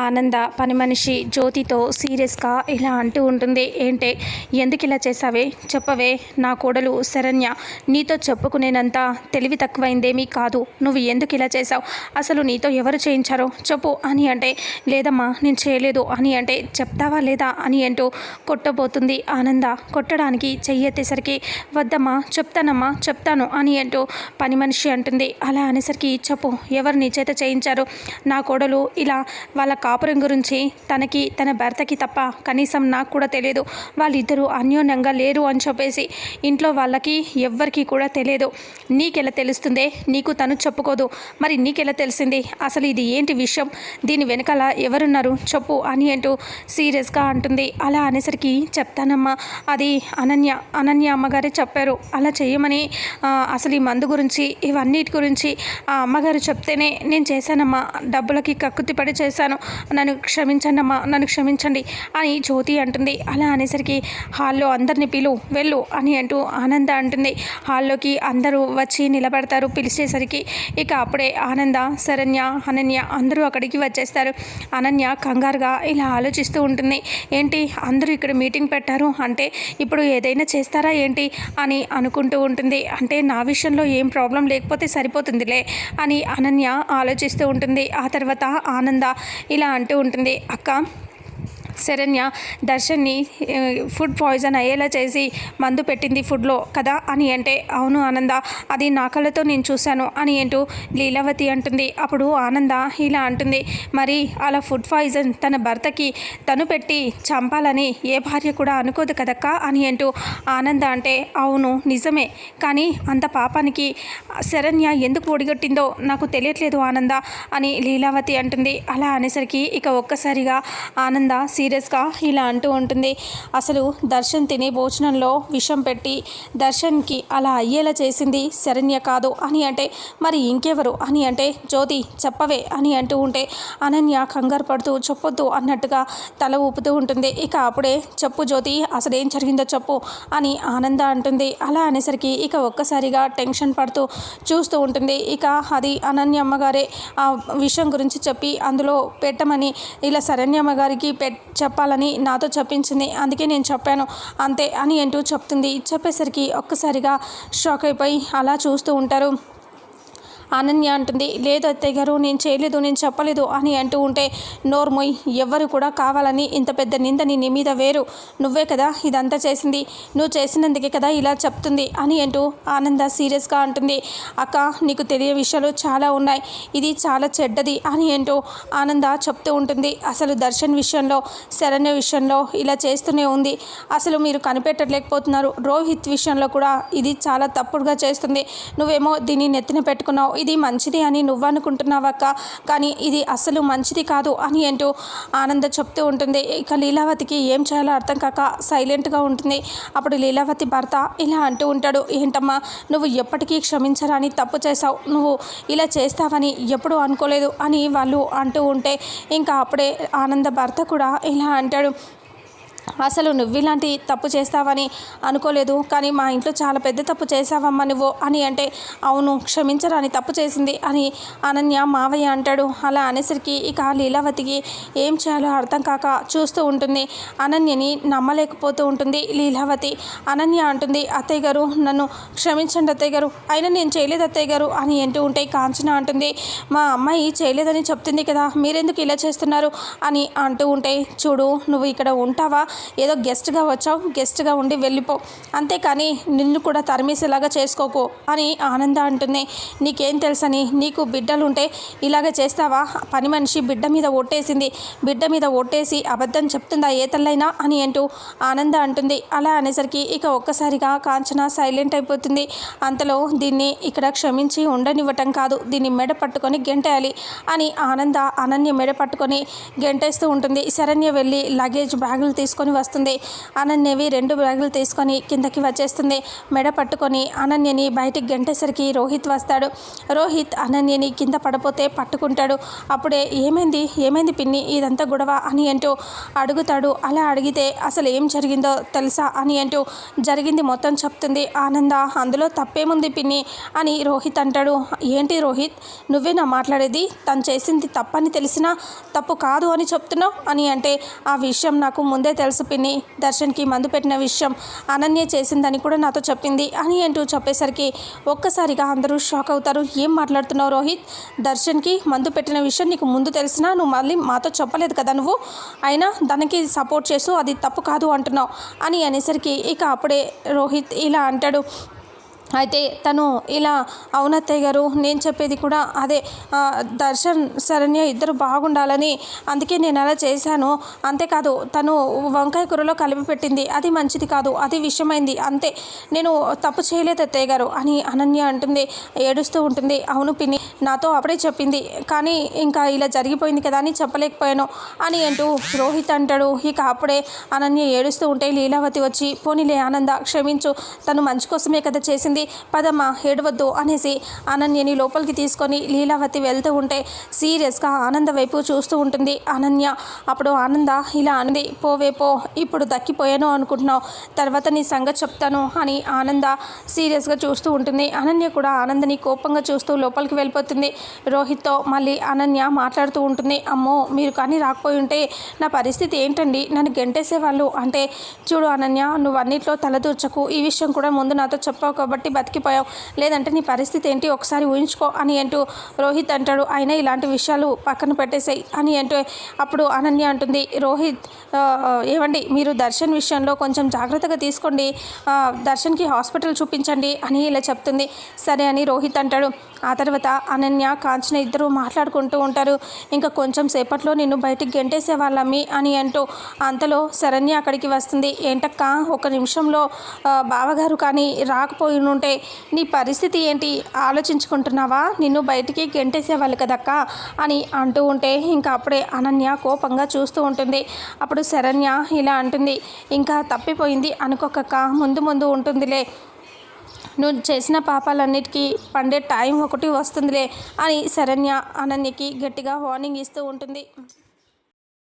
ఆనంద పని మనిషి జ్యోతితో సీరియస్గా ఇలా అంటూ ఉంటుంది. ఏంటే, ఎందుకు ఇలా చేసావే చెప్పవే. నా కోడలు శరణ్య నీతో చెప్పుకునేనంత తెలివి తక్కువైందేమీ కాదు. నువ్వు ఎందుకు ఇలా చేసావు, అసలు నీతో ఎవరు చేయించారో చెప్పు అని అంటే, లేదమ్మా నేను చేయలేదు అని అంటే, చెప్తావా లేదా అని అంటూ కొట్టబోతుంది ఆనంద. కొట్టడానికి చెయ్యెత్తేసరికి వద్దమ్మా చెప్తానమ్మా చెప్తాను అని అంటూ పని మనిషి అంటుంది. అలా అనేసరికి చెప్పు, ఎవరు నీ చేత చేయించారు. నా కోడలు ఇలా వాళ్ళ కాపురం గురించి తనకి తన భర్తకి తప్ప కనీసం నాకు కూడా తెలియదు. వాళ్ళిద్దరూ అన్యోన్యంగా లేరు అని చెప్పేసి ఇంట్లో వాళ్ళకి ఎవ్వరికీ కూడా తెలియదు. నీకెలా తెలుస్తుందే, నీకు తను చెప్పుకోదు, మరి నీకెలా తెలిసింది, అసలు ఇది ఏంటి విషయం, దీని వెనకాల ఎవరున్నారు చెప్పు అని అంటూ సీరియస్గా అంటుంది. అలా అనేసరికి చెప్తానమ్మా, అది అనన్య అమ్మగారే చెప్పారు అలా చేయమని. అసలు ఈ మందు గురించి ఇవన్నిటి గురించి ఆ అమ్మగారు చెప్తేనే నేను చేశానమ్మా. డబ్బులకి కక్కుతిపడి చేశాను, నన్ను క్షమించండి అమ్మా, నన్ను క్షమించండి అని జ్యోతి అంటుంది. అలా అనేసరికి హాల్లో అందరినీ వెళ్ళు అని అంటూ ఆనంద అంటుంది. హాల్లోకి అందరూ వచ్చి నిలబడతారు పిలిచేసరికి. ఇక అప్పుడే ఆనంద, శరణ్య, అనన్య అందరూ అక్కడికి వచ్చేస్తారు. అనన్య కంగారుగా ఇలా ఆలోచిస్తూ ఉంటుంది. ఏంటి అందరూ ఇక్కడ మీటింగ్ పెట్టారు అంటే ఇప్పుడు ఏదైనా చేస్తారా ఏంటి అని అనుకుంటూ ఉంటుంది. అంటే నా విషయంలో ఏం ప్రాబ్లం లేకపోతే సరిపోతుందిలే అని అనన్య ఆలోచిస్తూ ఉంటుంది. ఆ తర్వాత ఆనంద ఇలా అంటూ ఉంటుంది. అక్క, శరణ్య దర్శన్ని ఫుడ్ పాయిజన్ అయ్యేలా చేసి మందు పెట్టింది ఫుడ్లో కదా అని అంటే, అవును ఆనంద, అది నా కళ్ళతో నేను చూశాను అని అంటూ లీలావతి అంటుంది. అప్పుడు ఆనంద ఇలా అంటుంది, మరి అలా ఫుడ్ పాయిజన్ తన భర్తకి తను పెట్టి చంపాలని ఏ భార్య కూడా అనుకోదు కదక్క అని అంటూ ఆనంద అంటే, అవును నిజమే, కానీ అంత పాపానికి శరణ్య ఎందుకు ఒడిగొట్టిందో నాకు తెలియట్లేదు ఆనంద అని లీలావతి అంటుంది. అలా అనేసరికి ఇక ఒక్కసారిగా ఆనంద సీరియస్గా ఇలా అంటూ ఉంటుంది. అసలు దర్శన్ తినే భోజనంలో విషం పెట్టి దర్శన్కి అలా అయ్యేలా చేసింది శరణ్య కాదు అని అంటే, మరి ఇంకెవరు అని అంటే, జ్యోతి చెప్పవే అని అంటూ ఉంటే అనన్య కంగారు పడుతూ చెప్పొద్దు అన్నట్టుగా తల ఊపుతూ ఉంటుంది. ఇక అప్పుడే చెప్పు జ్యోతి, అసలు ఏం జరిగిందో చెప్పు అని ఆనంద అంటుంది. అలా అనేసరికి ఇక ఒక్కసారిగా టెన్షన్ పడుతూ చూస్తూ ఉంటుంది. ఇక అది అనన్య అమ్మగారే ఆ విషయం గురించి చెప్పి అందులో పెట్టమని ఇలా శరణ్య అమ్మగారికి చెప్పాలని నాతో చెప్పించింది, అందుకే నేను చెప్పాను అంతే అని అంటూ చెప్తుంది. చెప్పేసరికి ఒక్కసారిగా షాక్ అయిపోయి అలా చూస్తూ ఉంటారు. అనన్య అంటుంది, లేదు అత్తయ్య గారు నేను చేయలేదు, నేను చెప్పలేదు అని అంటూ ఉంటే, నోర్మోయ్, ఎవ్వరు కూడా కావాలని ఇంత పెద్ద నిందని నీ మీద వేరు, నువ్వే కదా ఇదంతా చేసింది, నువ్వు చేసినందుకే కదా ఇలా చెప్తుంది అని అంటూ ఆనంద సీరియస్గా అంటుంది. అక్క, నీకు తెలియ విషయాలు చాలా ఉన్నాయి, ఇది చాలా చెడ్డది అని అంటూ ఆనంద చెప్తూ ఉంటుంది. అసలు దర్శన్ విషయంలో, శరణ్య విషయంలో ఇలా చేస్తూనే ఉంది, అసలు మీరు కనిపెట్టలేకపోతున్నారు. రోహిత్ విషయంలో కూడా ఇది చాలా తప్పుడుగా చేస్తుంది, నువ్వేమో దీన్ని నెత్తిన పెట్టుకున్నావు, ఇది మంచిది అని నువ్వు అనుకుంటున్నావక్క, కానీ ఇది అసలు మంచిది కాదు అని అంటూ ఆనంద చెప్తూ ఉంటుంది. ఇక లీలావతికి ఏం చేయాలో అర్థం కాక సైలెంట్గా ఉంటుంది. అప్పుడు లీలావతి భర్త ఇలా అంటూ ఉంటాడు, ఏంటమ్మా నువ్వు ఎప్పటికీ క్షమించరాని తప్పు చేసావు, నువ్వు ఇలా చేస్తావని ఎప్పుడూ అనుకోలేదు అని వాళ్ళు అంటూ ఉంటే, ఇంకా అప్పుడే ఆనంద భర్త కూడా ఇలా అంటాడు, అసలు నువ్వు ఇలాంటి తప్పు చేస్తావని అనుకోలేదు, కానీ మా ఇంట్లో చాలా పెద్ద తప్పు చేసావమ్మా నువ్వు అని అంటే, అవును క్షమించరాని తప్పు చేసింది అని అనన్య మావయ్య అంటాడు. అలా అనేసరికి ఇక లీలావతికి ఏం చేయాలో అర్థం కాక చూస్తూ ఉంటుంది. అనన్యని నమ్మలేకపోతూ ఉంటుంది లీలావతి. అనన్య అంటుంది, అత్తయ్య గారు నన్ను క్షమించండి అత్తయ్య గారు, అయినా నేను చేయలేదు అత్తయ్య గారు అని అంటూ ఉంటే, కాంచన అంటుంది, మా అమ్మాయి చేయలేదని చెప్తుంది కదా, మీరెందుకు ఇలా చేస్తున్నారు అని అంటూ ఉంటే, చూడు నువ్వు ఇక్కడ ఉంటావా, ఏదో గెస్ట్గా వచ్చావు, గెస్ట్గా ఉండి వెళ్ళిపో, అంతేకాని నిన్ను కూడా తరిమేసేలాగా చేసుకోకు అని ఆనంద అంటుంది. నీకేం తెలుసని, నీకు బిడ్డలుంటే ఇలాగే చేస్తావా, పని మనిషి బిడ్డ మీద ఒట్టేసింది, బిడ్డ మీద ఒట్టేసి అబద్ధం చెప్తుందా ఏ తల్లైనా అని అంటూ ఆనంద అంటుంది. అలా అనేసరికి ఇక ఒక్కసారిగా కాంచన సైలెంట్ అయిపోతుంది. అంతలో దీన్ని ఇక్కడ క్షమించి ఉండనివ్వటం కాదు, దీన్ని మెడ పట్టుకొని గెంటేయాలి అని ఆనంద అనన్య మెడ పట్టుకొని గెంటేస్తూ ఉంటుంది. శరణ్య వెళ్ళి లగేజ్ బ్యాగులు తీసుకొని తీసుకొని వస్తుంది. అనన్యవి 2 బ్యాగులు తీసుకొని కిందకి వచ్చేస్తుంది. మెడ పట్టుకొని అనన్యని బయటికి గంటేసరికి రోహిత్ వస్తాడు. రోహిత్ అనన్యని కింద పడిపోతే పట్టుకుంటాడు. అప్పుడే ఏమైంది పిన్ని, ఇదంతా గొడవ అని అంటూ అడుగుతాడు. అలా అడిగితే అసలు ఏం జరిగిందో తెలుసా అని అంటూ జరిగింది మొత్తం చెప్తుంది ఆనంద. అందులో తప్పేముంది పిన్ని అని రోహిత్ అంటాడు. ఏంటి రోహిత్, నువ్వేనా మాట్లాడేది? తను చేసింది తప్పని తెలిసినా తప్పు కాదు అని చెప్తున్నావు అని అంటే, ఆ విషయం నాకు ముందే తెలుసు పిన్ని. దర్శన్కి మందు పెట్టిన విషయం అనన్య చేసిందని కూడా నాతో చెప్పింది అని అంటూ చెప్పేసరికి ఒక్కసారిగా అందరూ షాక్ అవుతారు. ఏం మాట్లాడుతున్నావు రోహిత్? దర్శన్కి మందు పెట్టిన విషయం నీకు ముందు తెలిసినా నువ్వు మళ్ళీ మాతో చెప్పలేదు కదా, నువ్వు అయినా దానికి సపోర్ట్ చేస్తూ అది తప్పు కాదు అంటున్నావు అని అనేసరికి ఇక అప్పుడే రోహిత్ ఇలా అంటాడు. అయితే తను ఇలా, అవునత్తయ్య గారు, నేను చెప్పేది కూడా అదే. దర్శన్ శరణ్య ఇద్దరు బాగుండాలని అందుకే నేను అలా చేశాను. అంతేకాదు తను వంకాయ కూరలో కలిపి పెట్టింది, అది మంచిది కాదు, అది విషమైంది, అంతే. నేను తప్పు చేయలేదు అత్తయ్య గారు అని అనన్య అంటుంది. ఏడుస్తూ ఉంటుంది. అవును పిన్ని, నాతో అప్పుడే చెప్పింది, కానీ ఇంకా ఇలా జరిగిపోయింది కదా అని చెప్పలేకపోయాను అని అంటూ రోహిత్ అంటాడు. ఇక అప్పుడే అనన్య ఏడుస్తూ ఉంటే లీలావతి వచ్చి, పోనీలే ఆనంద, క్షమించు, తను మంచి కోసమే కదా చేసింది, పదమ్మా ఏడవద్దు అనేసి అనన్యని లోపలికి తీసుకొని లీలావతి వెళ్తూ ఉంటే సీరియస్గా ఆనంద వైపు చూస్తూ ఉంటుంది అనన్య. అప్పుడు ఆనంద ఇలా అంది, పోవే పో, ఇప్పుడు దక్కిపోయాను అనుకుంటున్నావు, తర్వాత నీ సంగతి చెప్తాను అని ఆనంద సీరియస్గా చూస్తూ ఉంటుంది. అనన్య కూడా ఆనందని కోపంగా చూస్తూ లోపలికి వెళ్ళిపోతుంది. రోహిత్తో మళ్ళీ అనన్య మాట్లాడుతూ ఉంటుంది. అమ్మో, మీరు కానీ రాకపోయి ఉంటే నా పరిస్థితి ఏంటండి, నన్ను గెంటేసేవాళ్ళు. అంటే చూడు అనన్య, నువ్వు అన్నిట్లో తలదూర్చకు, ఈ విషయం కూడా ముందు నాతో చెప్పావు కాబట్టి బతికిపోయావు, లేదంటే నీ పరిస్థితి ఏంటి ఒకసారి ఊహించుకో అని అంటూ రోహిత్ అంటాడు. అయినా ఇలాంటి విషయాలు పక్కన పెట్టేసాయి అని అంటూ అప్పుడు అనన్య అంటుంది, రోహిత్ ఏవండి, మీరు దర్శన్ విషయంలో కొంచెం జాగ్రత్తగా తీసుకోండి, దర్శన్కి హాస్పిటల్ చూపించండి అని ఇలా చెప్తుంది. సరే అని రోహిత్ అంటాడు. ఆ తర్వాత అనన్య కాంచన ఇద్దరు మాట్లాడుకుంటూ ఉంటారు. ఇంకా కొంచెం సేపట్లో నిన్ను బయటికి గెంటేసేవాళ్ళమ్మి అని అంటూ అంతలో శరణ్య అక్కడికి వస్తుంది. ఏంటక్క, ఒక నిమిషంలో బావగారు కానీ రాకపోయి ఉంటే నీ పరిస్థితి ఏంటి ఆలోచించుకుంటున్నావా? నిన్ను బయటికి గెంటేసేవాళ్ళు కదక్క అని అంటూ ఉంటే ఇంకా అప్పుడే అనన్య కోపంగా చూస్తూ ఉంటుంది. అప్పుడు శరణ్య ఇలా అంటుంది, ఇంకా తప్పిపోయింది అనుకోకక్క, ముందు ముందు ఉంటుందిలే, నువ్వు చేసిన పాపాలన్నిటికీ పండే టైం ఒకటి వస్తుందిలే అని శరణ్య అనన్యకి గట్టిగా వార్నింగ్ ఇస్తూ ఉంటుంది.